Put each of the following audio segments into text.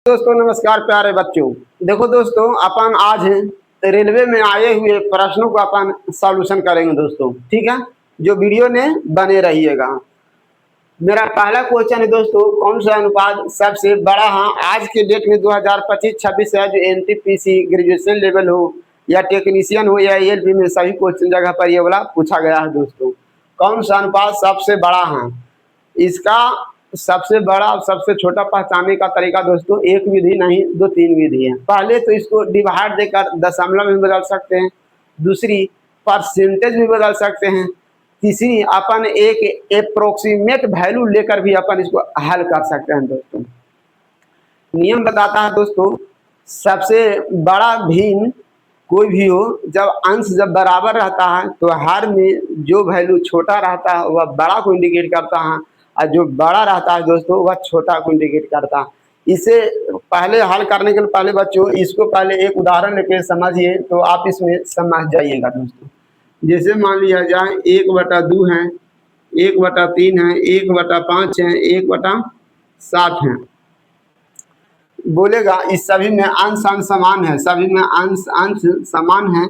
दोस्तों नमस्कार प्यारे बच्चों। देखो दोस्तों, अपन आज रेलवे में आए हुए प्रश्नों को अपन सॉल्यूशन करेंगे दोस्तों। ठीक है, जो वीडियो में बने रहिएगा। मेरा पहला क्वेश्चन है दोस्तों, कौन सा अनुपात सबसे बड़ा है आज के डेट में 2025-26 है, जो एनटीपीसी ग्रेजुएशन लेवल हो या टेक्नीशियन हो या एएलपी में सभी क्वेश्चन जगह पर ये वाला पूछा गया है दोस्तों। कौन सा अनुपात सबसे बड़ा है? इसका सबसे बड़ा और सबसे छोटा पहचानने का तरीका दोस्तों एक विधि नहीं, दो तीन विधि है। पहले तो इसको डिवाइड देकर दशमलव में बदल सकते हैं, दूसरी परसेंटेज में बदल सकते हैं, तीसरी अपन एक अप्रोक्सीमेट वैल्यू लेकर भी अपन इसको हल कर सकते हैं दोस्तों। नियम बताता है दोस्तों, सबसे बड़ा भिन्न कोई भी हो, जब अंश जब बराबर रहता है तो हर में जो वैल्यू छोटा रहता है वह बड़ा को इंडिकेट करता है, और जो बड़ा रहता है दोस्तों वह छोटा को इंडिकेट करता है। इसे पहले हल करने के लिए पहले बच्चों इसको पहले एक उदाहरण लेके समझिए तो आप इसमें समझ जाइएगा दोस्तों। जैसे मान लिया जाए 1/2 है, 1/3 है, 1/5 है, 1/7 है। बोलेगा इस सभी में अंश अंश समान है, सभी में अंश अंश समान है,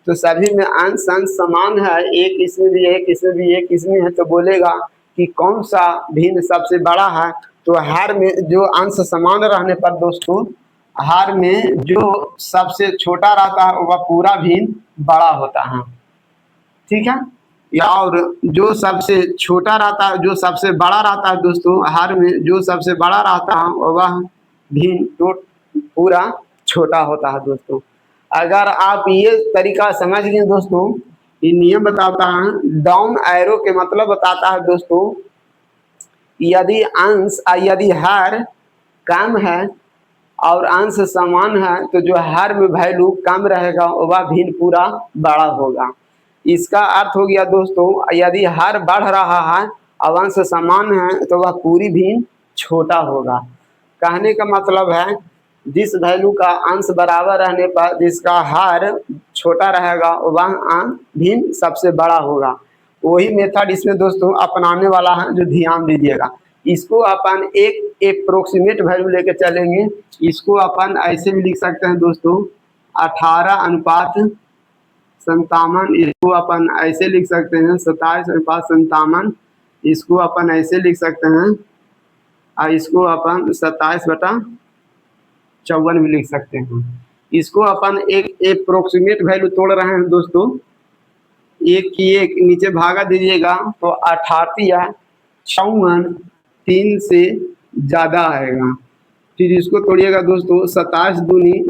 तो सभी में अंश अंश समान है, एक इसमें भी एक इसमें भी एक इसमें है, तो बोलेगा कि कौन सा भिन्न सबसे बड़ा है। तो हर में जो अंश समान रहने पर दोस्तों हर में जो सबसे छोटा रहता है वह पूरा भिन्न बड़ा होता है। ठीक है, या और जो सबसे छोटा रहता है जो सबसे बड़ा रहता है दोस्तों हर में जो सबसे बड़ा रहता है वह भिन्न तो पूरा छोटा होता है दोस्तों। अगर आप ये तरीका समझ गए दोस्तों, ये नियम बताता है, डाउन एरो के मतलब बताता है दोस्तों, यदि अंश यदि हर कम है और अंश समान है तो जो हर में वैल्यू कम रहेगा वह भिन्न पूरा बड़ा होगा। इसका अर्थ हो गया दोस्तों, यदि हर बढ़ रहा है और अंश समान है तो वह पूरी भिन्न छोटा होगा। कहने का मतलब है जिस वैल्यू का अंश बराबर रहने पर जिसका हर छोटा रहेगा वह भिन्न सबसे बड़ा होगा। वही मेथड इसमें दोस्तों अपनाने वाला है, जो ध्यान दीजिएगा। इसको अपन एक अप्रोक्सीमेट वैल्यू लेके चलेंगे। इसको अपन ऐसे भी लिख सकते हैं दोस्तों 18:57। इसको अपन ऐसे लिख सकते हैं 27:57। इसको अपन ऐसे लिख सकते हैं और इसको अपन 27/54 भी लिख सकते हैं। इसको अपन एक अप्रोक्सीमेट वैल्यू तोड़ रहे हैं दोस्तों, एक की एक नीचे भागा दीजिएगा तो 88 या 54 3 से ज़्यादा आएगा। फिर इसको तोड़िएगा दोस्तों 27 दूनी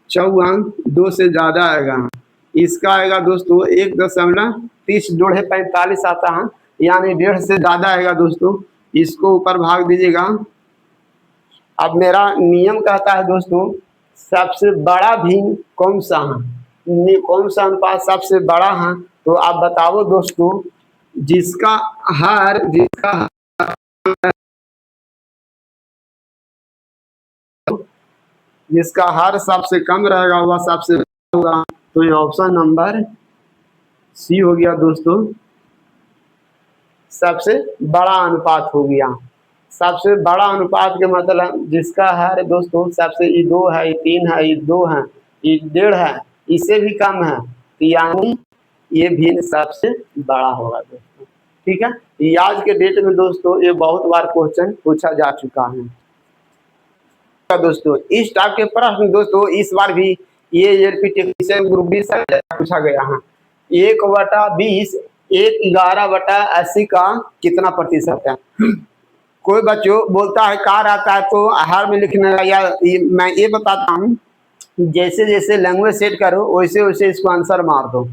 54 2 से ज़्यादा आएगा। इसका आएगा दोस्तों 1.30 जोड़े 45 आता है, यानी 1.5 से ज़्यादा आएगा दोस्तों। इसको ऊपर भाग दीजिएगा। अब मेरा नियम कहता है दोस्तों सबसे बड़ा भिन्न कौन सा है, कौन सा अनुपात सबसे बड़ा है, तो आप बताओ दोस्तों। जिसका हर सबसे कम रहेगा वह सबसे बड़ा होगा। तो ये ऑप्शन नंबर सी हो गया दोस्तों, सबसे बड़ा अनुपात हो गया। सबसे बड़ा अनुपात के मतलब जिसका हर दोस्तों सबसे ये 2 है, ये 3 है, ये 2 है, ये 1.5 है, इससे भी कम है, यानी ये भिन्न सबसे बड़ा होगा दोस्तों। ठीक है, ये आज के डेट में दोस्तों ये बहुत बार क्वेश्चन पूछा जा चुका है दोस्तों। इस टाइप के प्रश्न दोस्तों इस बार भी ये एलपी टेक्नीशियन ग्रुप बी से पूछा गया है। 1/20 11/80 का कितना प्रतिशत है? कोई बच्चों बोलता है कार आता है तो हर में लिखने का, या मैं ये बताता हूँ जैसे जैसे लैंग्वेज सेट करो वैसे वैसे इसको आंसर मार दो।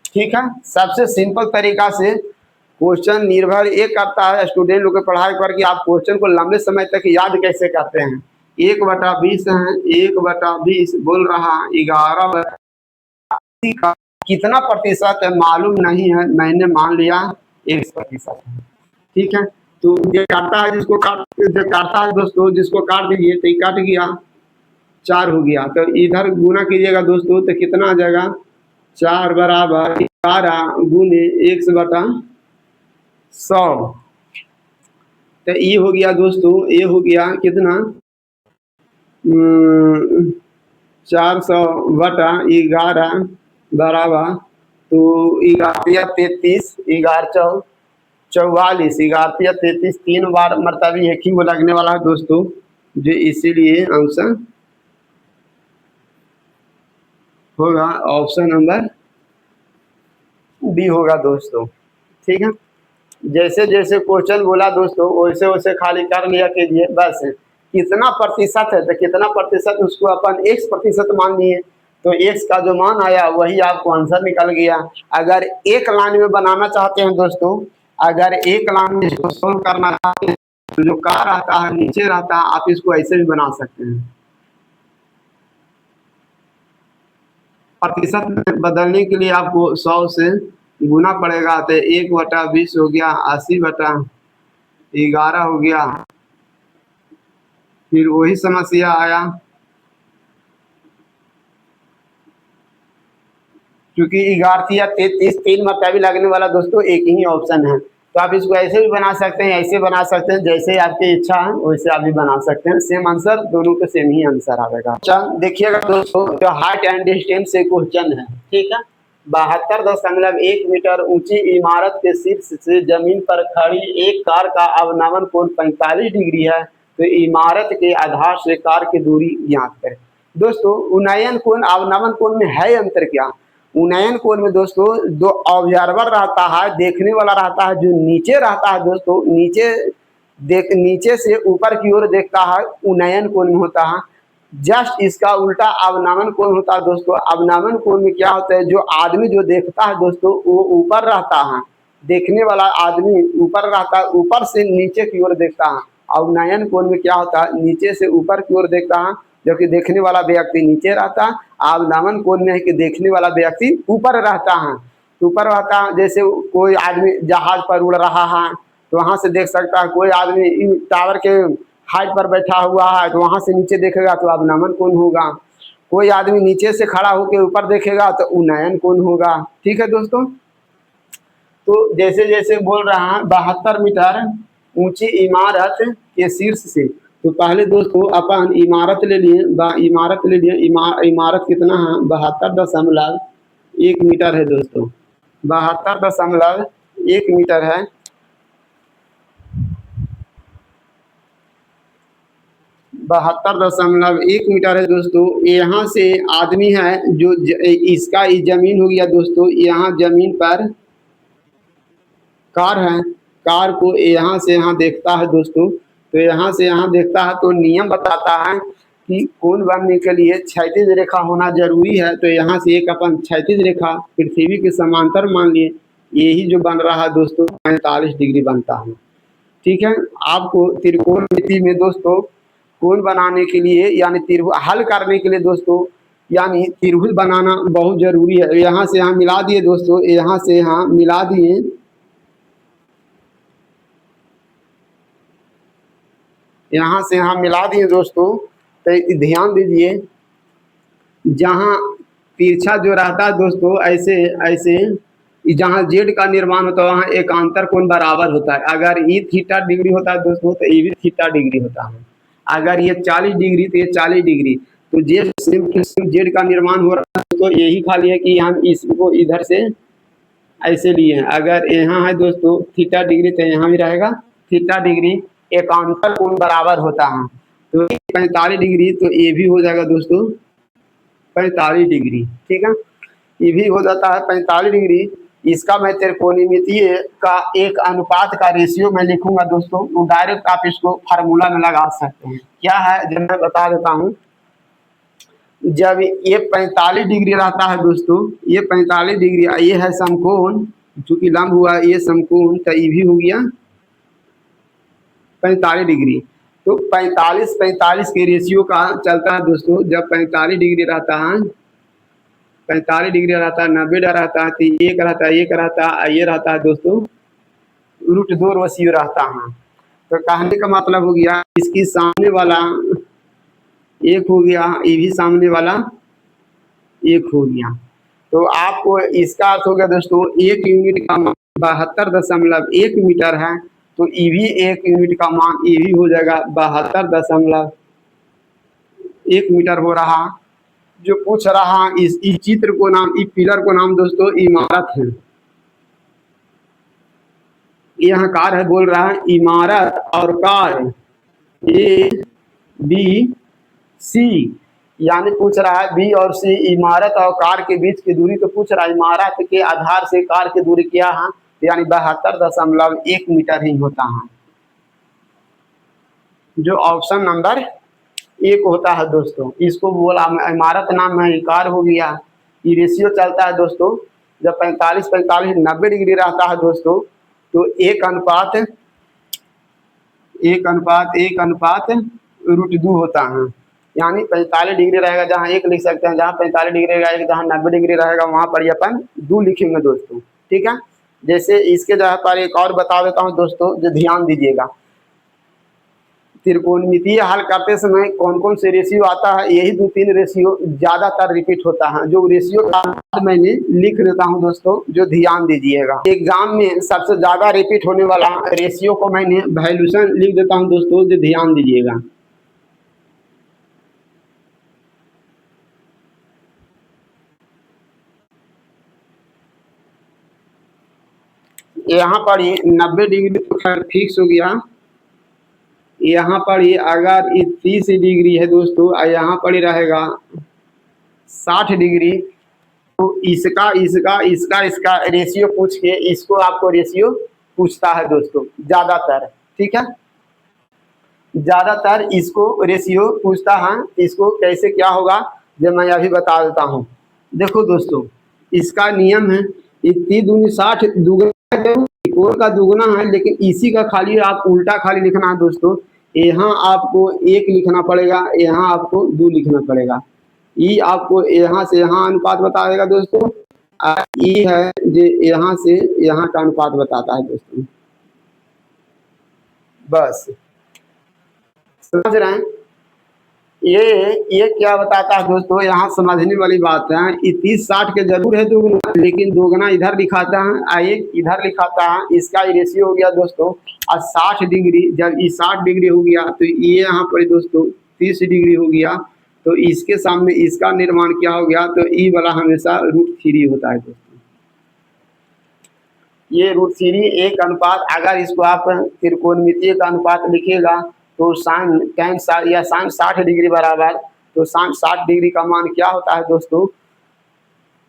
ठीक है, सबसे सिंपल तरीका से क्वेश्चन निर्भर ये करता है स्टूडेंट लोग की पढ़ाई पर कि आप क्वेश्चन को लंबे समय तक याद कैसे करते हैं। 1/20 है, 1/20 बोल रहा 11/80 का कितना प्रतिशत है मालूम नहीं है, मैंने मान लिया 1% है। ठीक है, तो ये काटता है जिसको काटता है दोस्तों, जिसको काट दीजिए तो ये काट गया 4 हो गया, तो इधर गुना कीजिएगा दोस्तों तो कितना आ जाएगा 4 बराबर 12 गुने 100। तो ये हो गया दोस्तों, ये हो गया कितना 400/11 बराबर, तो 11 33 11 44 11 33 3 बार मरतबा एक ही वो लगने वाला है दोस्तों, जो इसीलिए आंसर होगा ऑप्शन नंबर बी होगा दोस्तों। ठीक है, जैसे जैसे क्वेश्चन बोला दोस्तों वैसे वैसे खाली कर लिया कीजिए बस। कितना प्रतिशत है तो कितना प्रतिशत उसको अपन x प्रतिशत मान लिए, तो x का जो मान आया वही आपको आंसर निकल गया। अगर एक लाइन में बनाना चाहते हैं दोस्तों, अगर एक लाइन में इसको सोल्व करना चाहते हैं तो जो कार रहता है नीचे रहता है, आप इसको ऐसे भी बना सकते हैं। प्रतिशत में बदलने के लिए आपको 100 से गुना पड़ेगा, तो 1/20 हो गया, 80/11 हो गया। फिर वही समस्या आया, क्योंकि 11 या 33 3 मरतबा लगने वाला दोस्तों एक ही ऑप्शन है, तो आप इसको ऐसे भी बना सकते हैं, ऐसे बना सकते हैं, जैसे आपकी इच्छा है वैसे आप भी बना सकते हैं। सेम आंसर, दोनों के सेम ही आंसर आएगा। चल देखिएगा दोस्तों, जो हाइट एंड डिस्टेंस से क्वेश्चन है, ठीक है। 72.1 मीटर ऊंची इमारत के शीर्ष से जमीन पर खड़ी एक कार का अवनमन कोण 45 डिग्री है, तो इमारत के आधार से कार की दूरी ज्ञात करें। दोस्तों उन्नयन कोण अवनमन कोण में है अंतर क्या? उन्नयन कोण में दोस्तों जो ऑब्जर्वर रहता है, देखने वाला रहता है, जो नीचे रहता है दोस्तों, नीचे से ऊपर की ओर देखता है, उन्नयन कोण में होता है। जस्ट इसका उल्टा अवनमन कोण होता है दोस्तों। अवनमन कोण में क्या होता है, जो आदमी जो देखता है दोस्तों वो ऊपर रहता है, देखने वाला आदमी ऊपर रहता है, ऊपर से नीचे की ओर देखता है। अवनयन कोण में क्या होता है, नीचे से ऊपर की ओर देखता है, जबकि देखने वाला व्यक्ति नीचे रहता है। अवनमन कोण में है कि देखने वाला व्यक्ति ऊपर रहता है, ऊपर रहता है। जैसे कोई आदमी जहाज पर उड़ रहा है तो वहां से देख सकता है, कोई आदमी टावर के हाइट पर बैठा हुआ है तो वहां से नीचे देखेगा तो अवनमन कोण होगा। कोई आदमी नीचे से खड़ा होकर ऊपर देखेगा तो उन्नयन कोण होगा। ठीक है दोस्तों, तो जैसे जैसे बोल रहा है 72 मीटर ऊंची इमारत के शीर्ष से, तो पहले दोस्तों अपन इमारत ले लिए, इमारत कितना है, 72.1 मीटर है दोस्तों, 72.1 मीटर है। 72.1 मीटर है दोस्तों। यहाँ से आदमी है जो इसका जमीन हो गया दोस्तों, यहाँ जमीन पर कार है, कार को यहाँ से यहाँ देखता है दोस्तों, तो यहाँ से यहाँ देखता है तो नियम बताता है कि कोण बनने के लिए क्षैतिज रेखा होना जरूरी है। तो यहाँ से एक अपन क्षैतिज रेखा पृथ्वी के समांतर मान लिए, यही जो बन रहा है दोस्तों 45 डिग्री बनता है। ठीक है, आपको त्रिकोणमिति में दोस्तों कोण बनाने के लिए यानी त्रिभुज हल करने के लिए दोस्तों, यानी त्रिभुज बनाना बहुत जरूरी है। यहाँ से यहाँ मिला दिए दोस्तों, यहाँ से यहाँ मिला दिए, यहाँ से यहाँ मिला दिए दोस्तों। तो ध्यान दीजिए, जहाँ तिरछा जो रहता है दोस्तों ऐसे ऐसे, जहाँ जेड का निर्माण होता है वहाँ एकांतर कोण बराबर होता है। अगर ये थीटा डिग्री होता है दोस्तों तो ये भी थीटा डिग्री होता है। अगर ये 40 डिग्री तो ये 40 डिग्री, तो जेड जेड का निर्माण हो रहा है तो यही खाली है कि हम इसको इधर से ऐसे लिए हैं। अगर यहाँ है दोस्तों थीटा डिग्री तो यहाँ भी रहेगा थीटा डिग्री, एकांतर कोण बराबर होता है। तो 45 डिग्री, तो ये भी हो जाएगा दोस्तों 45 डिग्री। ठीक है, ये भी हो जाता है 45 डिग्री। इसका मैं त्रिकोणमितीय का एक अनुपात का रेशियो मैं लिखूंगा दोस्तों, तो डायरेक्ट आप इसको फार्मूला में लगा सकते हैं। क्या है जब मैं बता देता हूँ, जब ये 45 डिग्री रहता है दोस्तों, ये 45 डिग्री, ये है समकोण, चूंकि लंब हुआ ये समकोण, तो ये भी हो गया 45 डिग्री। तो 45 के रेशियो का चलता है दोस्तों। जब 45 डिग्री रहता है, 45 डिग्री रहता है, 90 रहता है, तो एक रहता है, एक रहता है, ये रहता है दोस्तों √2 रेशियो रहता है। तो कहने का मतलब हो गया इसकी सामने वाला एक हो गया, ये भी सामने वाला एक हो गया। तो आपको इसका अर्थ हो गया दोस्तों, एक यूनिट का मान 72.1 मीटर है, तो ये भी एक यूनिट का मान ये भी हो जाएगा 72.1 1 मीटर हो रहा। जो पूछ रहा इस चित्र को नाम, इस पिलर को नाम दोस्तों इमारत है। यहाँ कार है, बोल रहा है इमारत और कार ए बी सी, यानी पूछ रहा है बी और सी इमारत और कार के बीच की दूरी। तो पूछ रहा है इमारत के आधार से कार की दूरी क्या है, यानी 72.1 मीटर ही होता है, जो ऑप्शन नंबर 1 होता है दोस्तों। इसको बोला इमारत नाम है, कार हो गया। ये रेशियो चलता है दोस्तों, जब 45 90 डिग्री रहता है दोस्तों, तो 1:1:1 होता है। यानी 45 डिग्री रहेगा जहाँ 1 लिख सकते हैं, जहाँ 45 डिग्री रहेगा, जहाँ 90 डिग्री रहेगा वहाँ पर ये अपन 2 लिखेंगे दोस्तों। ठीक है, जैसे इसके जगह पर एक और बता देता हूँ दोस्तों, जो ध्यान दीजिएगा। त्रिकोणमितीय हल करते समय कौन कौन से रेशियो आता है, यही 2-3 रेशियो ज्यादातर रिपीट होता है। जो रेशियो का मैंने लिख देता हूँ दोस्तों, जो ध्यान दीजिएगा। एग्जाम में सबसे ज्यादा रिपीट होने वाला रेशियो को मैंने वैल्यूशन लिख देता हूँ दोस्तों, जो ध्यान दीजिएगा। यहाँ पर ये 90 डिग्री तो खैर फिक्स हो गया। यहाँ पर ये अगर ये 30 डिग्री है दोस्तों, और यहाँ पर ही रहेगा 60 डिग्री, तो इसका इसका इसका इसका रेशियो पूछ के इसको आपको रेशियो पूछता है दोस्तों ज्यादातर। ठीक है, ज्यादातर इसको रेशियो पूछता है। इसको कैसे क्या होगा जब मैं अभी बता देता हूँ। देखो दोस्तों, इसका नियम है 30 दूनी 60, दुगना त्रिकोण का दुगना है, लेकिन इसी का खाली आप उल्टा खाली लिखना है दोस्तों। यहाँ आपको 1 लिखना पड़ेगा, यहाँ आपको 2 लिखना पड़ेगा। ई आपको यहाँ से यहाँ अनुपात बताएगा दोस्तों, ई है जो यहाँ से यहाँ का अनुपात बताता है दोस्तों। बस समझ रहे हैं, ये क्या बताता है दोस्तों, यहाँ समझने वाली बात है। 30-60 के जरूर है दोगुना, लेकिन दोगुना इधर दिखाता है, एक इधर दिखाता है। इसका रेशियो हो गया दोस्तों और 60 डिग्री। जब ये 60 डिग्री हो गया तो ये यहाँ पर दोस्तों 30 डिग्री हो गया, तो इसके सामने इसका निर्माण क्या हो गया, तो ई वाला हमेशा √3 होता है दोस्तों। ये √3 एक अनुपात, अगर इसको आप त्रिकोणमितीय का अनुपात लिखेगा तो साइन tan या साइन 60 डिग्री बराबर, तो साइन 60 डिग्री का मान क्या होता है दोस्तों,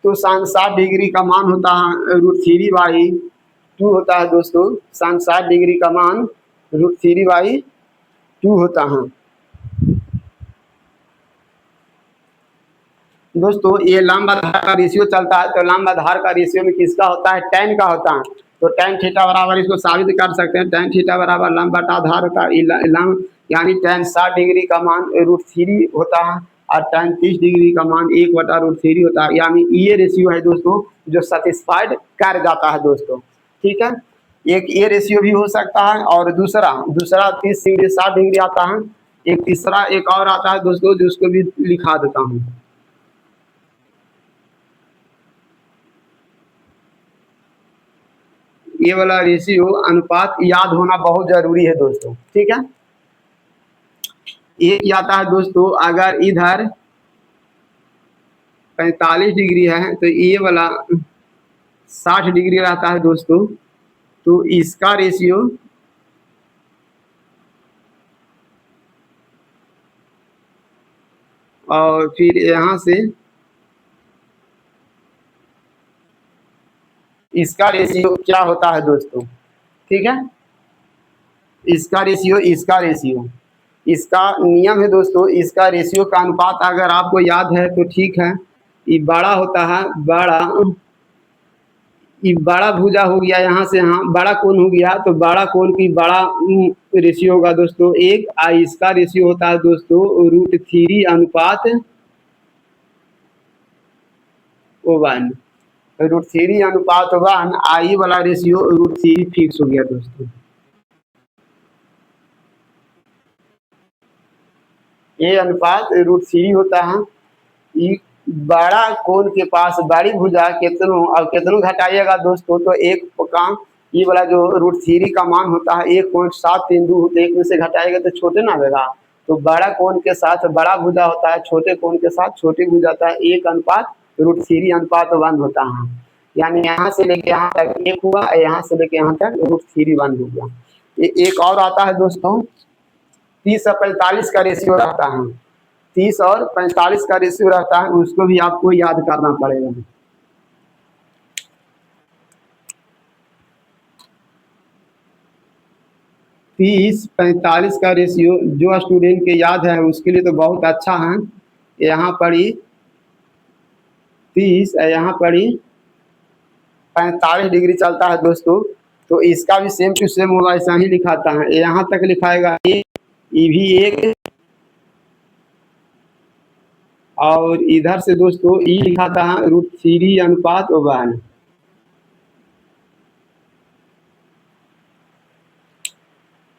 तो साइन 60 डिग्री का मान होता है √3/2 होता है दोस्तों। साइन 60 डिग्री का मान √3/2 होता है दोस्तों। ये लंब आधार का रेशियो चलता है, तो लंब आधार का रेशियो में किसका होता है, tan का होता है। तो tan थीटा बराबर, इसको साबित कर सकते हैं, tan थीटा बराबर लंब बटा आधार का लंब, यानी tan 60 डिग्री का मान √3 होता है और tan 30 डिग्री का मान 1/√3 होता है। यानी ये रेशियो है दोस्तों जो सेटिस्फाइड कर जाता है दोस्तों। ठीक है, एक ये रेशियो भी हो सकता है, और दूसरा 30 डिग्री 60 डिग्री आता है। एक तीसरा एक और आता है दोस्तों, जिसको भी लिखा देता हूँ। ये वाला रेशियो अनुपात याद होना बहुत जरूरी है दोस्तों। ठीक है, ये क्या आता है दोस्तों, अगर इधर 45 डिग्री है तो ये वाला 60 डिग्री रहता है दोस्तों, तो इसका रेशियो और फिर यहाँ से इसका रेशियो क्या होता है दोस्तों। ठीक है, इसका रेशियो इसका नियम है दोस्तों। इसका रेशियो का अनुपात अगर आपको याद है तो ठीक है, ये बड़ा होता है, ये बड़ा भुजा हो गया, यहाँ से यहाँ बड़ा कोण हो गया, तो बड़ा कोण की बड़ा रेशियो होगा दोस्तों 1। इसका रेशियो होता है दोस्तों √3 अनुपात 1, √3 अनुपात 1। आई वाला रेशियो √3 फिक्स हो गया दोस्तों। ये अनुपात √3 होता है। ये बड़ा कोण के पास बड़ी भुजा कितनों और कितनों घटाइएगा दोस्तों, तो एक काम ये वाला जो √3 का मान होता है 1.732, तो 1 में से घटाएगा तो छोटे ना आएगा, तो बड़ा कोण के साथ बड़ा भुजा होता है, छोटे कोण के साथ छोटी भुजा होता है। 1:√3 होता है। यानी यहाँ से लेके यहाँ तक 1 हुआ, यहाँ से लेके यहाँ तक √3 हो गया। एक और आता है दोस्तों, 30 और 45 का रेशियो रहता है। 30 और 45 का रेशियो रहता है, उसको भी आपको याद करना पड़ेगा। 30-45 का रेशियो जो स्टूडेंट के याद है उसके लिए तो बहुत अच्छा है। यहाँ पर ही 30 यहाँ पर ही 45 डिग्री चलता है दोस्तों। तो इसका भी सेम टू सेम होगा, ऐसा ही लिखाता है। यहाँ तक लिखाएगा ये भी 1, और इधर से दोस्तों ई लिखाता है √3:1।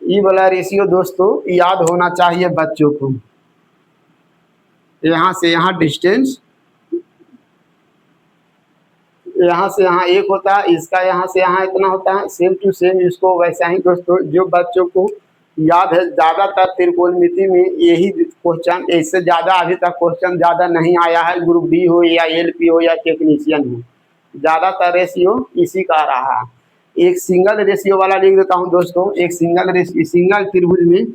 ये वाला रेशियो दोस्तों याद होना चाहिए बच्चों को। यहाँ से यहाँ डिस्टेंस, यहाँ से यहाँ 1 होता है, इसका यहाँ से यहाँ इतना होता है। सेम टू सेम इसको वैसा ही दोस्तों, जो बच्चों को याद है, ज़्यादातर त्रिकोणमिति में यही क्वेश्चन, इससे ज़्यादा अभी तक क्वेश्चन ज़्यादा नहीं आया है। ग्रुप डी हो या एलपी हो या टेक्नीशियन हो, ज़्यादातर रेशियो इसी का रहा है। एक सिंगल रेशियो वाला लिख देता हूँ दोस्तों। एक सिंगल त्रिभुज में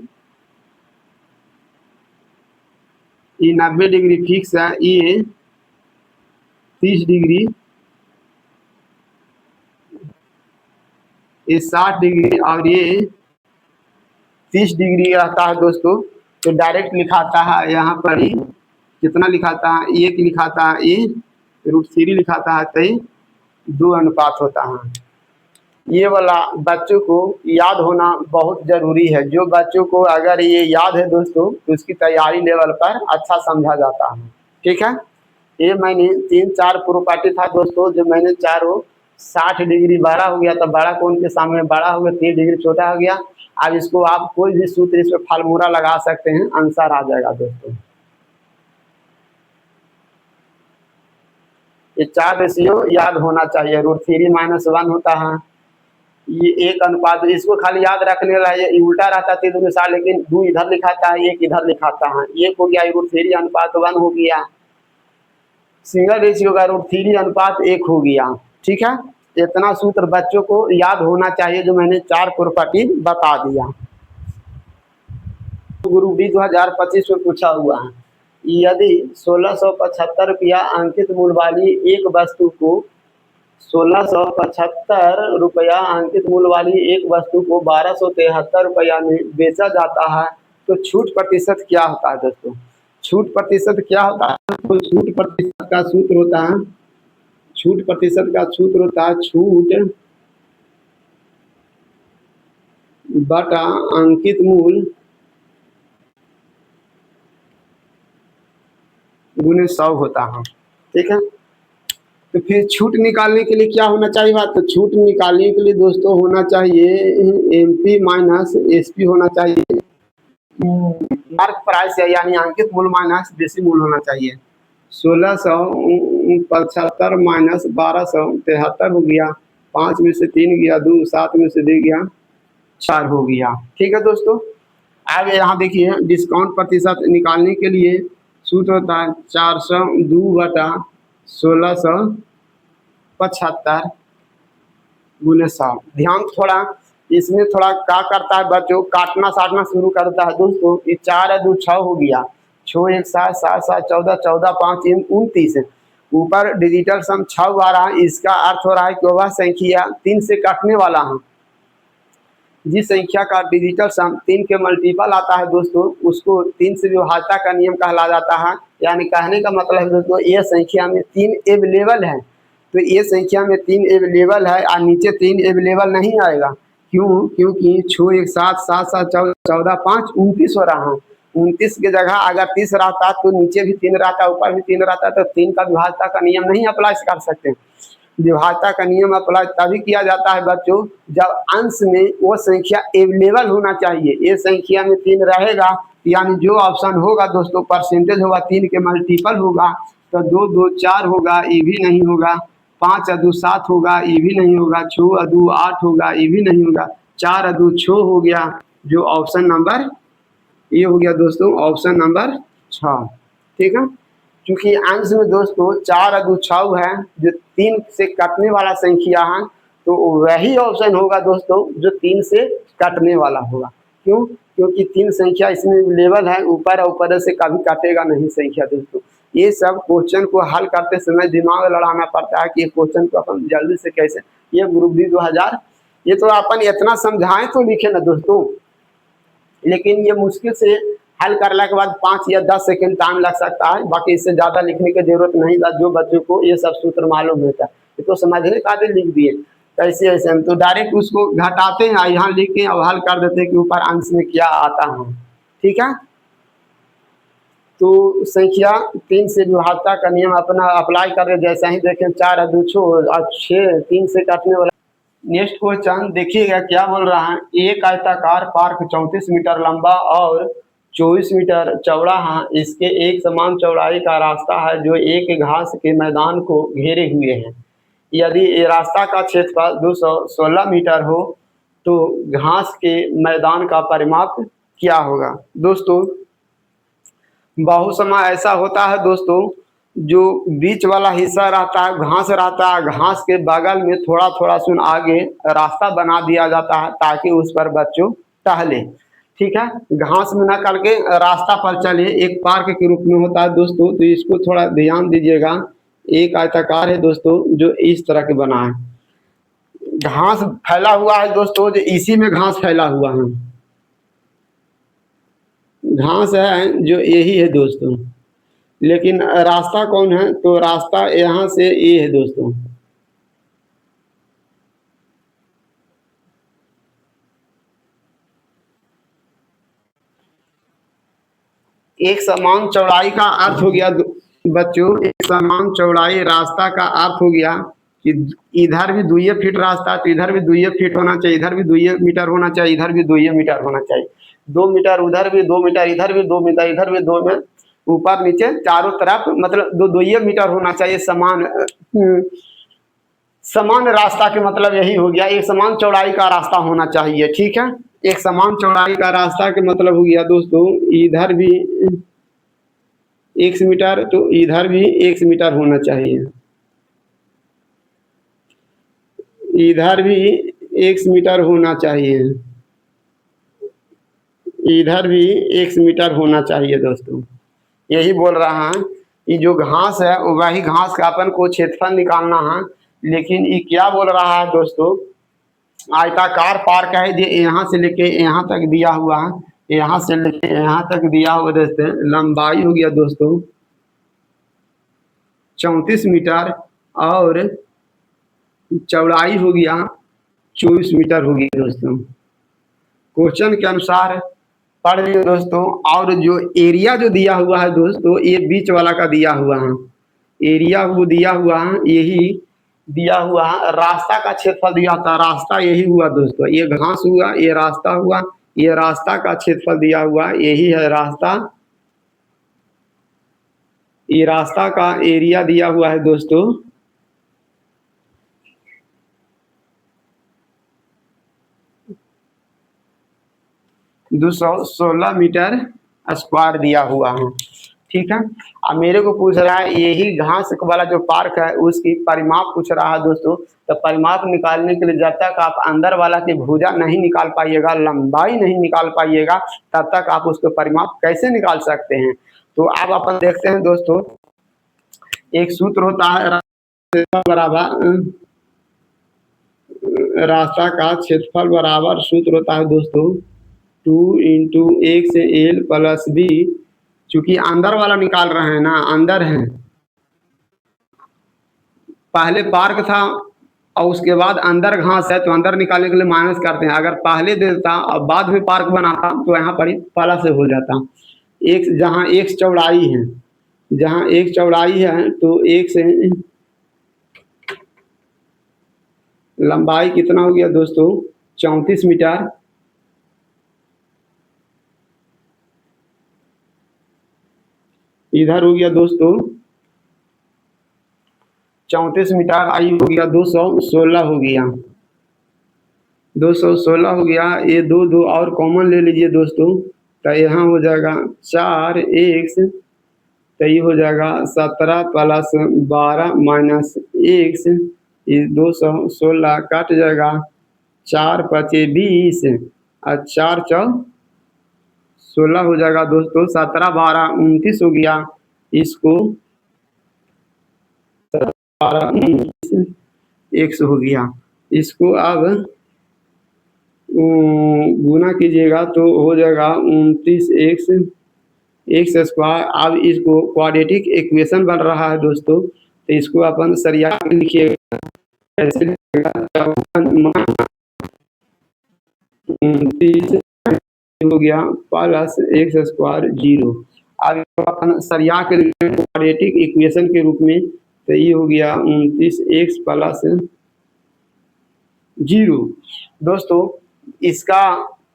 ये 90 डिग्री फिक्स है, ये 30 डिग्री, ये 60 डिग्री और ये 30 डिग्री रहता है दोस्तों। तो डायरेक्ट लिखाता है यहाँ पर ही कितना लिखाता है, 1 लिखाता है, ये √3 लिखाता है, तो 2 अनुपात होता है। ये वाला बच्चों को याद होना बहुत ज़रूरी है। जो बच्चों को अगर ये याद है दोस्तों तो उसकी तैयारी लेवल पर अच्छा समझा जाता है। ठीक है, ये मैंने 3-4 प्रॉपर्टी था दोस्तों, जो मैंने चारों 60 डिग्री बड़ा हो गया तो बड़ा कोण के सामने बड़ा हो गया, 30 डिग्री छोटा हो गया। अब इसको आप कोई भी सूत्र इस पर फार्मूला लगा सकते हैं, आंसर आ जाएगा दोस्तों। ये 4 रेशियो याद होना चाहिए। √3-1 होता है, ये 1 अनुपात। इसको खाली याद रखने वाला ये उल्टा रहता है 3 अनुसार, लेकिन 2 इधर लिखाता है, 1 इधर लिखाता है। 1 हो गया √3:1 हो गया। सिंगल रेशियो का √3:1 हो गया। ठीक है, इतना सूत्र बच्चों को याद होना चाहिए, जो मैंने 4 प्रॉपर्टी बता दिया। ग्रुप डी 2025 में पूछा हुआ है, यदि 1675 रुपया अंकित मूल्य वाली एक वस्तु को 1675 रुपया अंकित मूल्य वाली एक वस्तु को 1273 रुपया में बेचा जाता है, तो छूट प्रतिशत क्या होता है दोस्तों? छूट प्रतिशत क्या होता है? तो छूट प्रतिशत का सूत्र होता है, छूट प्रतिशत का सूत्र होता है छूट बटा अंकित मूल्य गुने 100 होता है। ठीक है, तो फिर छूट निकालने के लिए क्या होना चाहिए बात? तो छूट निकालने के लिए दोस्तों होना चाहिए MP माइनस SP होना चाहिए। मार्क प्राइस है, यानी अंकित मूल्य माइनस बेसी मूल्य होना चाहिए। 1675 माइनस 1273 हो गया, 5 में से 3 गया 2, 7 में से 2 गया 4 हो गया। ठीक है दोस्तों, आगे यहाँ देखिए डिस्काउंट प्रतिशत निकालने के लिए सूत्र होता है 402 बटा 1675 गुने 100। ध्यान थोड़ा इसमें थोड़ा क्या करता है बच्चों, काटना साटना शुरू करता है दोस्तों। ये 4 है 2 6 हो गया, 6 1 7 7 7 14 14 5 3 29, ऊपर डिजिटल सम 6 आ रहा है। इसका अर्थ हो रहा है कि वह संख्या 3 से काटने वाला है। जिस संख्या का डिजिटल सम 3 के मल्टीपल आता है दोस्तों, उसको 3 से विभाज्यता का नियम कहला जाता है। यानी कहने का मतलब है दोस्तों, ये संख्या में 3 अवेलेबल है, तो ये संख्या में 3 अवेलेबल है और नीचे 3 अवेलेबल नहीं आएगा। क्यों? क्योंकि 6 1 7 7 7 14 5 29 हो रहा है। 29 की जगह अगर 30 रहता तो नीचे भी 3 रहता, ऊपर भी 3 रहता, तो 3 का विभाज्यता का नियम नहीं अप्लाई कर सकते। विभाज्यता का नियम अप्लाई तभी किया जाता है बच्चों, जब अंश में वो संख्या अवेलेबल होना चाहिए। ये संख्या में 3 रहेगा, यानी जो ऑप्शन होगा दोस्तों परसेंटेज होगा 3 के मल्टीपल होगा, तो 2 2 4 होगा, ये भी नहीं होगा। 5 2 7 होगा, ये भी नहीं होगा। 6 2 8 होगा, ये भी नहीं होगा। 4 2 6 हो गया, जो ऑप्शन नंबर ये हो गया दोस्तों ऑप्शन नंबर 6। ठीक है, क्योंकि अंश में दोस्तों 4 और 2 6 है, जो 3 से कटने वाला संख्या है, तो वही ऑप्शन होगा दोस्तों जो 3 से कटने वाला होगा। क्यों? क्योंकि 3 संख्या इसमें लेवल है, ऊपर और ऊपर से कभी काटेगा नहीं संख्या दोस्तों। ये सब क्वेश्चन को हल करते समय दिमाग लड़ाना पड़ता है कि ये क्वेश्चन को अपन जल्दी से कैसे, ये ग्रुप डी 2000, ये तो अपन इतना समझाएं तो लिखे ना दोस्तों, लेकिन ये मुश्किल से हल करने के बाद 5 या 10 सेकंड टाइम लग सकता है, बाकी इससे ज़्यादा लिखने की जरूरत नहीं था। जो बच्चों को ये सब सूत्र मालूम होता है ये तो समझने का भी लिख दिए, कैसे ऐसे हम तो डायरेक्ट उसको घटाते हैं, यहाँ लिख के और हल कर देते हैं कि ऊपर अंश में क्या आता है। ठीक है, तो संख्या 3 से विभाज्यता का नियम अपना अप्लाई कर रहे, जैसा ही देखें 4 और 2 6 3 से काटने वाला। नेक्स्ट क्वेश्चन देखिएगा क्या बोल रहा है। एक आयताकार पार्क 34 मीटर लंबा और 24 मीटर चौड़ा है। इसके एक समान चौड़ाई का रास्ता है जो एक घास के मैदान को घेरे हुए है। यदि रास्ता का क्षेत्रफल 216 मीटर हो तो घास के मैदान का परिमाप क्या होगा। दोस्तों बहुत समय ऐसा होता है दोस्तों, जो बीच वाला हिस्सा रहता है घास रहता है, घास के बगल में थोड़ा थोड़ा सुन आगे रास्ता बना दिया जाता है ताकि उस पर बच्चों टहले। ठीक है, घास में न करके रास्ता पर चले, एक पार्क के रूप में होता है दोस्तों, तो इसको थोड़ा ध्यान दीजिएगा। एक आयताकार है दोस्तों जो इस तरह के बना है, घास फैला हुआ है दोस्तों, जो इसी में घास फैला हुआ है, घास है जो यही है दोस्तों, लेकिन रास्ता कौन है, तो रास्ता यहाँ से ये है दोस्तों। एक समान चौड़ाई का अर्थ हो गया बच्चों, एक समान चौड़ाई रास्ता का अर्थ हो गया कि इधर भी 2 फीट रास्ता तो इधर भी 2 फीट होना चाहिए, इधर भी 2 मीटर होना चाहिए, इधर भी 2 मीटर होना चाहिए, 2 मीटर उधर भी 2 मीटर, इधर भी 2 मीटर, इधर भी 2 में ऊपर नीचे चारों तरफ मतलब 2 मीटर होना चाहिए समान। समान रास्ता के मतलब यही हो गया, एक समान चौड़ाई का रास्ता होना चाहिए। ठीक है, एक समान चौड़ाई का रास्ता के मतलब हो गया दोस्तों इधर भी 1 मीटर तो इधर भी 1 मीटर होना चाहिए, इधर भी 1 मीटर होना चाहिए, इधर भी 1 मीटर होना चाहिए दोस्तों। यही बोल रहा है कि जो घास है वही घास का अपन को क्षेत्रफल निकालना है। लेकिन ये क्या बोल रहा है दोस्तों, आयताकार पार्क है, जो यहाँ से लेके यहाँ तक दिया हुआ है, यहाँ से लेके यहाँ तक दिया हुआ दोस्तों, लंबाई हो गया दोस्तों 34 मीटर और चौड़ाई हो गया 24 मीटर हो गई दोस्तों। क्वेश्चन के अनुसार पढ़ लियो दोस्तों। और जो एरिया जो दिया हुआ है दोस्तों, ये बीच वाला का दिया हुआ है, एरिया वो दिया हुआ है, यही दिया हुआ है। रास्ता का क्षेत्रफल दिया था, रास्ता यही हुआ दोस्तों, ये घास हुआ, ये रास्ता हुआ, ये रास्ता का क्षेत्रफल दिया हुआ यही है रास्ता, ये रास्ता का एरिया दिया हुआ है दोस्तों 216 मीटर स्क्वायर दिया हुआ है। ठीक है, अब मेरे को पूछ रहा है यही घास वाला जो पार्क है उसकी परिमाप पूछ रहा है दोस्तों। तो परिमाप निकालने के लिए जब तक आप अंदर वाला की भुजा नहीं निकाल पाइएगा, लंबाई नहीं निकाल पाइएगा, तब तक आप उसको परिमाप कैसे निकाल सकते हैं। तो अब अपन देखते हैं दोस्तों, एक सूत्र होता है बराबर रास्ता का क्षेत्रफल बराबर सूत्र होता है दोस्तों 2 इंटू 1 से एल प्लस बी। चूंकि अंदर वाला निकाल रहे हैं ना, अंदर है, पहले पार्क था और उसके बाद अंदर घास है, तो अंदर निकालने के लिए माइनस करते हैं। अगर पहले दे देता और बाद में पार्क बनाता तो यहाँ पर ही प्लस से हो जाता। एक जहाँ एक चौड़ाई है, जहाँ एक चौड़ाई है तो एक से लंबाई कितना हो गया दोस्तों 34 मीटर, इधर हो गया दोस्तों 34 मीटर, आई हो गया 216 हो गया, 216 हो गया। ये 2 2 और कॉमन ले लीजिए दोस्तों, तो यहाँ हो जाएगा 4x, तो ये हो जाएगा 17 प्लस 12 माइनस x, ये 216 कट जाएगा, 4 पचे 20 और 4 चौ 16 हो जाएगा दोस्तों, 17 12 29 हो गया, इसको 12 19 x हो गया, इसको अब गुना कीजिएगा तो हो जाएगा 29x एक्स स्क्वायर। अब इसको क्वाड्रेटिक इक्वेशन बन रहा है दोस्तों, तो इसको अपन सरिया के लिखिएगा, ऐसे लिखिएगा 29 हो गया प्लस एक्स स्क्वायर 0। अब इसको अपन सरिया के क्वाड्रेटिक इक्वेशन के रूप में, तो ये हो गया 29x प्लस 0। दोस्तों इसका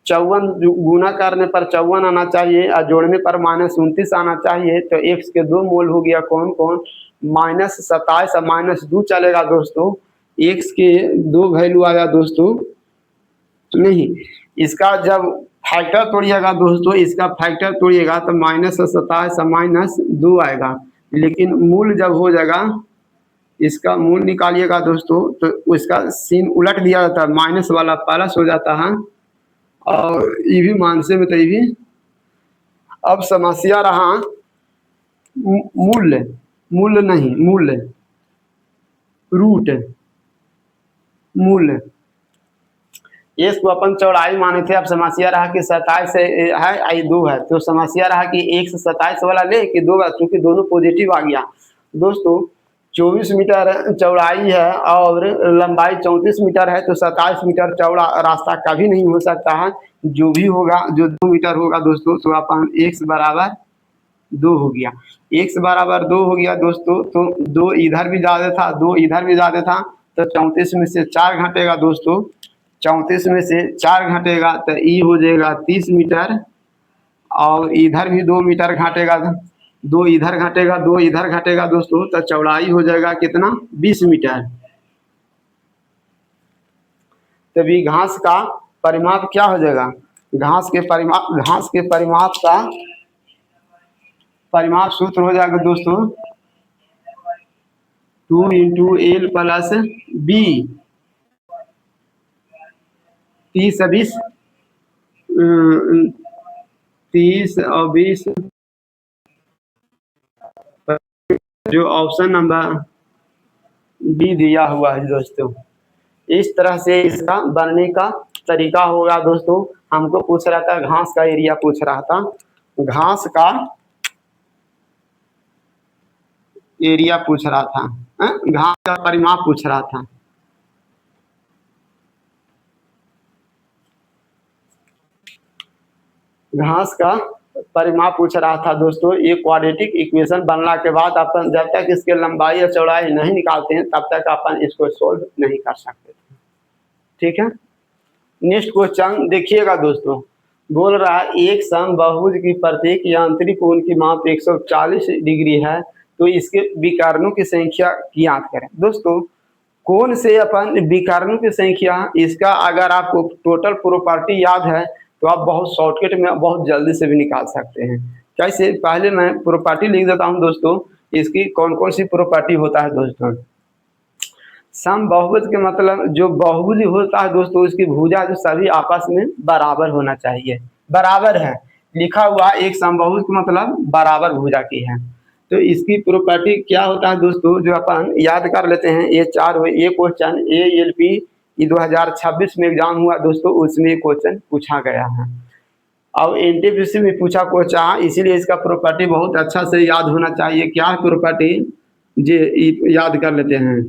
54 गुना करने पर 54 आना चाहिए और जोड़ने पर -29 आना चाहिए। तो x के 2 मोल हो गया, कौन कौन, -27 और -2 चलेगा दोस्तों। x के 2 वैल्यू आया दोस्तों, नहीं इसका जब फैक्टर तोड़िएगा दोस्तों, इसका फैक्टर तोड़िएगा तो -27 और -2 आएगा, लेकिन मूल जब हो जाएगा, इसका मूल निकालिएगा दोस्तों, तो उसका सीन उलट दिया जाता है, माइनस वाला प्लस हो जाता है, और ये भी मानसे में, तो ये भी। अब समस्या रहा मूल्य, मूल्य नहीं मूल्य, रूट मूल्य, इसको अपन चौड़ाई माने थे। अब समस्या रहा कि 27 है आई 2 है, तो समस्या रहा कि 127 वाला ले कि 2, क्योंकि दोनों पॉजिटिव आ गया दोस्तों। 24 मीटर चौड़ाई है और लंबाई 34 मीटर है, तो 27 मीटर चौड़ा रास्ता कभी नहीं हो सकता है। जो भी होगा, जो 2 मीटर होगा दोस्तों, तो अपन x बराबर 2 हो गया, x बराबर 2 हो गया दोस्तों। तो 2 इधर भी ज़्यादा था, 2 इधर भी ज़्यादा था, तो 34 में से 4 घटेगा दोस्तों, 34 में से 4 घटेगा तो ई हो जाएगा 30 मीटर, और इधर भी 2 मीटर घटेगा, 2 इधर घटेगा, 2 इधर घटेगा दोस्तों, तो चौड़ाई हो जाएगा कितना, 20 मीटर। तभी घास का परिमाप क्या हो जाएगा, घास के परिमाप का परिमाप सूत्र हो जाएगा दोस्तों 2 × L + B, 30 और 20, जो ऑप्शन नंबर बी दिया हुआ है दोस्तों। इस तरह से इसका बनने का तरीका होगा दोस्तों। हमको पूछ रहा था घास का एरिया, पूछ रहा था घास का एरिया पूछ रहा था, घास का परिमाप पूछ रहा था। घास का परिमाप पूछ रहा था दोस्तों। ये क्वाड्रेटिक इक्वेशन बनने के बाद अपन जब तक इसके लंबाई और चौड़ाई नहीं निकालते हैं, तब तक अपन इसको सोल्व नहीं कर सकते, ठीक है। नेक्स्ट क्वेश्चन देखिएगा दोस्तों, बोल रहा है एक समबाहुभुज की प्रत्येक यांत्रिक कोण की माप 140 डिग्री है, तो इसके विकर्णों की संख्या ज्ञात करें। दोस्तों कोण से अपन विकर्णों की संख्या, इसका अगर आपको टोटल प्रॉपर्टी याद है तो आप बहुत शॉर्टकट में बहुत जल्दी से भी निकाल सकते हैं। कैसे, पहले मैं प्रॉपर्टी लिख देता हूं दोस्तों, इसकी कौन कौन सी प्रॉपर्टी होता है दोस्तों। समबाहुभुज के मतलब जो बहुभुज होता है दोस्तों, उसकी भुजा जो सभी आपस में बराबर होना चाहिए, बराबर है लिखा हुआ, एक समबाहुभुज का मतलब बराबर भुजा की है। तो इसकी प्रॉपर्टी क्या होता है दोस्तों, जो अपन याद कर लेते हैं। ये 4 हुए, ये क्वेश्चन ALP 2026 में एग्जाम हुआ दोस्तों, उसमें क्वेश्चन पूछा गया है, और NTPC में पूछा क्वेश्चन, इसीलिए इसका प्रॉपर्टी बहुत अच्छा से याद होना चाहिए। क्या प्रॉपर्टी, ये याद कर लेते हैं।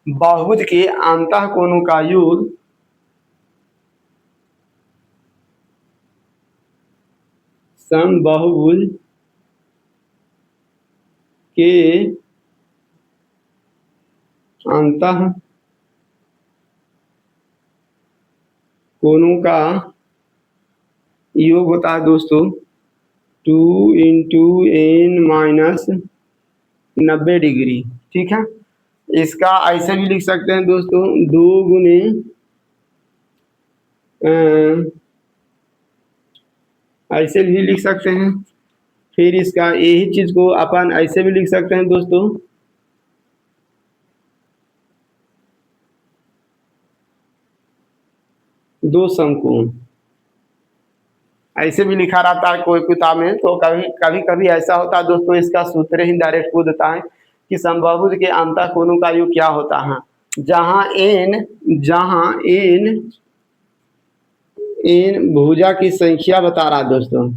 बहुभुज के अंतः कोणों का योग समबाहुभुज के अंतः कोणों का योग होता है दोस्तों 2 × n - 90 डिग्री, ठीक है। इसका ऐसे भी लिख सकते हैं दोस्तों 2 × ऐसे भी लिख सकते हैं। फिर इसका यही चीज को अपन ऐसे भी लिख सकते हैं दोस्तों, दो समकोण। ऐसे भी लिखा रहता है कोई किताब में, तो कभी कभी कभी ऐसा होता है दोस्तों, इसका सूत्र ही डायरेक्ट पूछ देता है कि समबाहुभुज के अंतःकोणों का योग क्या होता है। जहां एन भुजा की संख्या बता रहा है दोस्तों।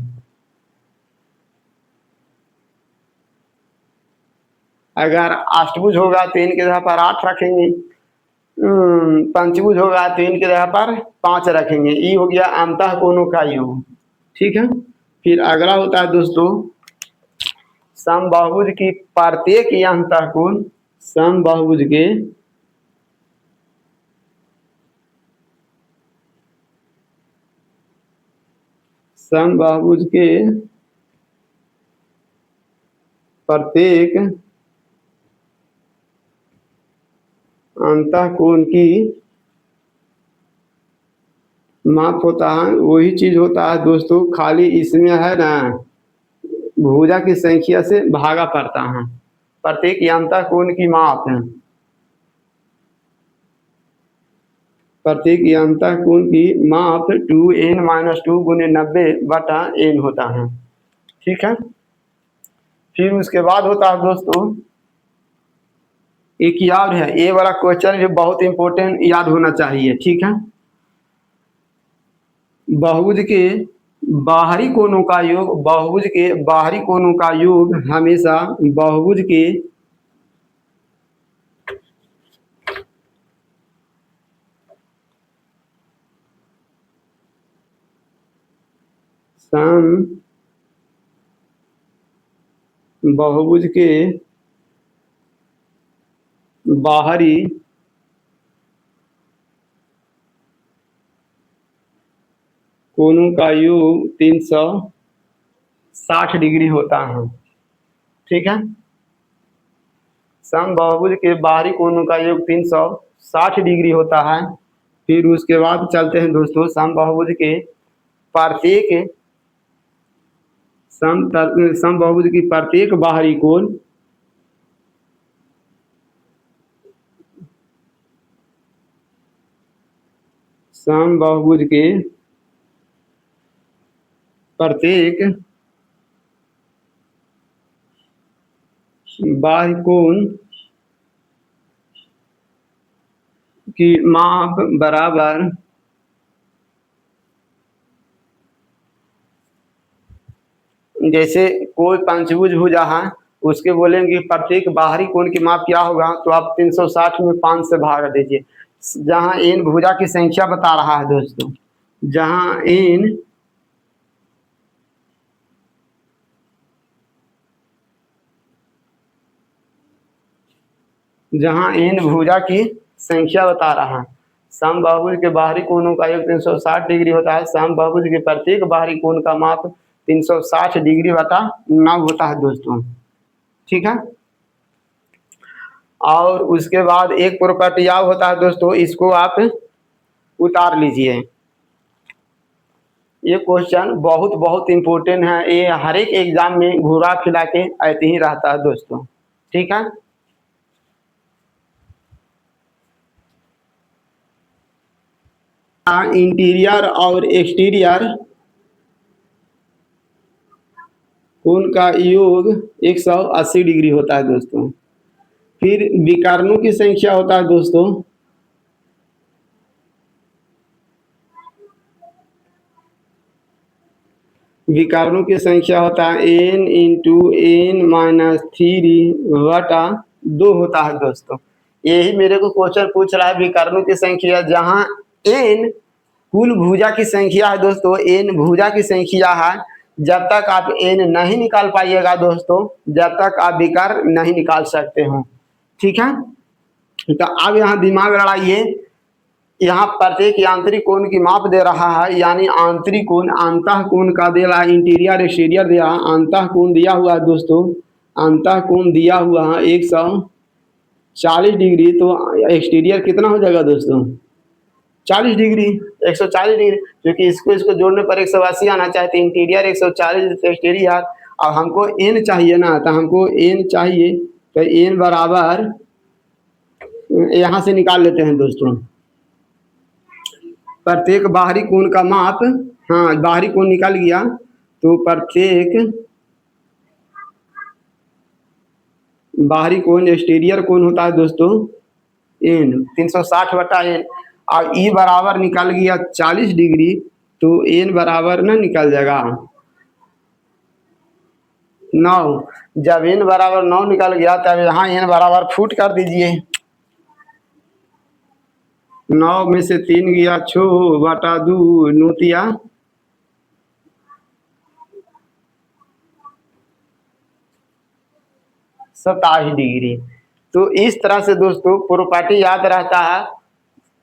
अगर अष्टभुज होगा तो एन की जगह पर 8 रखेंगे, पंचभुज होगा तो एन की जगह पर 5 रखेंगे। ई हो गया अंतःकोणों का योग। ठीक है। फिर अगला होता है दोस्तों समबाहुभुज की प्रत्येक अंतःकोण, समबाहुभुज के समबाहुभुज के प्रत्येक अंतःकोण की माप होता है, वही चीज होता है दोस्तों, खाली इसमें है ना भुजा की संख्या से भागा पड़ता है। प्रत्येक अंतःकोण की माप है, प्रत्येक अंतःकोण की माप 2n-2 गुने 90/n होता है। ठीक है। फिर उसके बाद होता है दोस्तों एक याद है, ये वाला क्वेश्चन भी बहुत इंपॉर्टेंट याद होना चाहिए। ठीक है। बहुभुज के बाहरी कोणों का योग, बहुभुज के बाहरी कोणों का योग हमेशा बहुभुज के सम बहुभुज के बाहरी कोणों का योग 360 डिग्री होता है। ठीक है। समबाहुभुज के बाहरी कोणों का योग 360 डिग्री होता है। फिर उसके बाद चलते हैं दोस्तों समबाहुभुज के प्रत्येक समबाहुभुज की प्रत्येक बाहरी कोण समबाहुभुज के प्रत्येक बाह्य कोण की माप बराबर जैसे कोई पंचभुज भुजा है, उसके बोलेंगे प्रत्येक बाहरी कोण की माप क्या होगा, तो आप 360 में 5 से भाग दीजिए। जहां एन भुजा की संख्या बता रहा है दोस्तों, जहां एन भुजा की संख्या बता रहा है। समबाहुभुज के बाहरी कोणों का योग 360 डिग्री होता है। समबाहुभुज के प्रत्येक बाहरी कोण का माप 360 डिग्री बटा 9 होता है दोस्तों। ठीक है। और उसके बाद एक प्रॉपर्टी याद होता है दोस्तों, इसको आप उतार लीजिए। ये क्वेश्चन बहुत बहुत इंपॉर्टेंट है, ये हर एक एग्जाम में घुरा फिरा के ऐसे ही रहता है दोस्तों। ठीक है। इंटीरियर और एक्सटीरियर कोण का योग 180 डिग्री होता है दोस्तों। फिर विकर्णों की संख्या होता है दोस्तों, विकर्णों की संख्या होता है n इंटू n-3/2 होता है दोस्तों। यही मेरे को क्वेश्चन पूछ रहा है विकर्णों की संख्या, जहां n कुल भुजा की संख्या है दोस्तों, n भुजा की संख्या है। जब तक आप n नहीं निकाल पाइएगा दोस्तों, जब तक आप विकर्ण नहीं निकाल सकते हो। ठीक है। तो अब यहाँ दिमाग लड़ाइए, यहाँ प्रत्येक आंतरिक कोण की माप दे रहा है, यानी आंतरिक कोण अंतः कोण का दे रहा है, इंटीरियर एक्सटीरियर दिया, अंतः कोण दिया हुआ है दोस्तों, अंतः कोण दिया हुआ है 140 डिग्री। तो एक्सटीरियर कितना हो जाएगा दोस्तों, 40 डिग्री, 140 डिग्री, क्योंकि इसको इसको जोड़ने पर 180 आना चाहिए। तो इंटीरियर 140 एक्सटीरियर। अब हमको एन चाहिए ना, तो हमको एन चाहिए, तो एन बराबर यहाँ से निकाल लेते हैं दोस्तों। प्रत्येक बाहरी कोण का माप, हाँ बाहरी कोण निकल गया, तो प्रत्येक बाहरी कोण एक्सटीरियर कोण होता है दोस्तों एन 360/n। और ई बराबर निकल गया 40 डिग्री, तो एन बराबर ना निकल जाएगा 9। जब एन बराबर 9 निकल गया, तब यहाँ एन बराबर फुट कर दीजिए। 9 में से 3 गया 6/2, नोतिया 27 डिग्री। तो इस तरह से दोस्तों प्रॉपर्टी याद रहता है।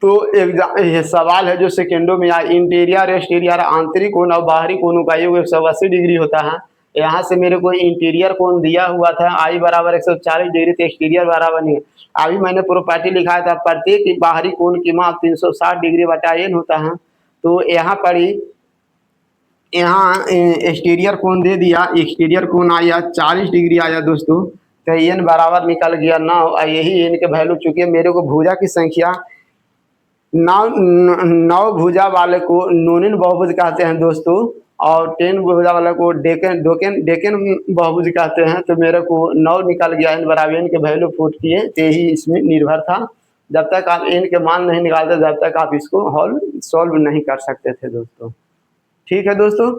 तो ये सवाल है जो सेकेंडों में आया, इंटीरियर एक्सटीरियर आंतरिक कोण और बाहरी कोणों का योग 180 डिग्री होता है। यहाँ से मेरे को इंटीरियर कोण दिया हुआ था आई बराबर 140 डिग्री, तो एक्सटीरियर बराबर नहीं। अभी मैंने प्रॉपर्टी लिखा था प्रत्येक बाहरी कोण की माप 360 डिग्री बटा n होता है। तो यहाँ पर ही यहाँ एक्सटीरियर कोण दे दिया, एक्सटीरियर कोण आया 40 डिग्री आया दोस्तों। तो एन बराबर निकल गया 9, और यही एन के वैल्यू, चूंकि मेरे को भुजा की संख्या 9 भुजा वाले को नोनिन बहुभुज कहते हैं दोस्तों, और 10 भुजा वाले को डेकन बहुभुज कहते हैं। तो मेरे को 9 निकल गया, एन बराबर एन के वैल्यू पुट किए, तो यही इसमें निर्भर था। जब तक आप एन के मान नहीं निकालते, जब तक आप इसको सॉल्व नहीं कर सकते थे दोस्तों। ठीक है दोस्तों।